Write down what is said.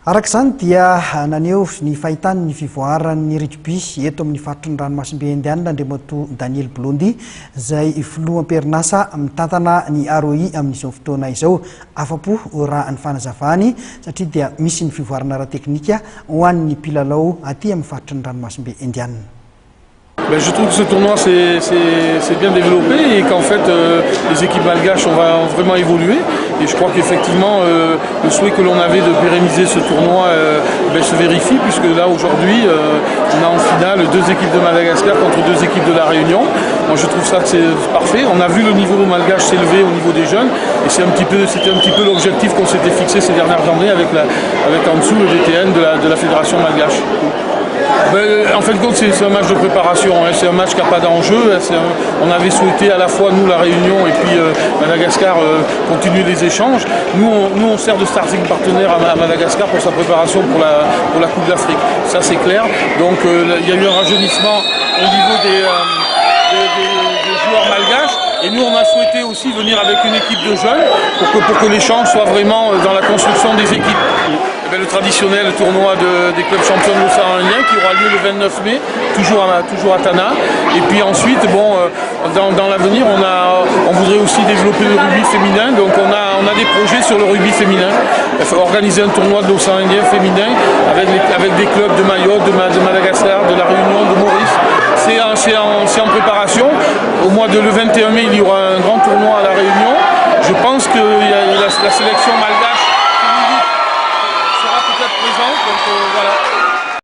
Arak'izany dia naneho ny fahitany ny fivoaran'ny rugby eto amin'ny faritry ny ranomasimbe Indiana Andriamatoa Daniel Blondy izay filoham-perinasa mitantana ny ROI amin'izao fotoana izao. Afapo raha ny fanazavany satria dia misy ny fivoarana ara-teknika ho an'ny mpilalao aty amin'ny faritry ny ranomasimbe Indiana. Je trouve que ce tournoi s'est bien développé et qu'en fait les équipes malgaches ont vraiment évolué et je crois qu'effectivement le souhait que l'on avait de pérenniser ce tournoi se vérifie puisque là aujourd'hui on a en finale deux équipes de Madagascar contre deux équipes de la Réunion. Moi je trouve ça que c'est parfait. On a vu le niveau malgache s'élever au niveau des jeunes et c'était un petit peu l'objectif qu'on s'était fixé ces dernières années avec en dessous le DTN de la fédération malgache. En fait, c'est un match de préparation, c'est un match qui n'a pas d'enjeu. On avait souhaité à la fois, nous, la Réunion et puis Madagascar, continuer les échanges. Nous, on sert de starting partenaire à Madagascar pour sa préparation pour la Coupe d'Afrique. Ça, c'est clair. Donc, il y a eu un rajeunissement au niveau des joueurs malgaches. Et nous, on a souhaité aussi venir avec une équipe de jeunes pour que l'échange soit vraiment dans la construction des équipes. Le traditionnel tournoi des clubs champions de l'océan Indien qui aura lieu le 29 mai, toujours à Tana. Et puis ensuite, dans l'avenir, on voudrait aussi développer le rugby féminin. Donc on a des projets sur le rugby féminin. Il faut organiser un tournoi de l'océan Indien féminin avec des clubs de Mayotte, de Madagascar, de la Réunion, de Maurice. C'est en préparation. Le 21 mai, il y aura un grand tournoi à la Réunion. Je pense que la sélection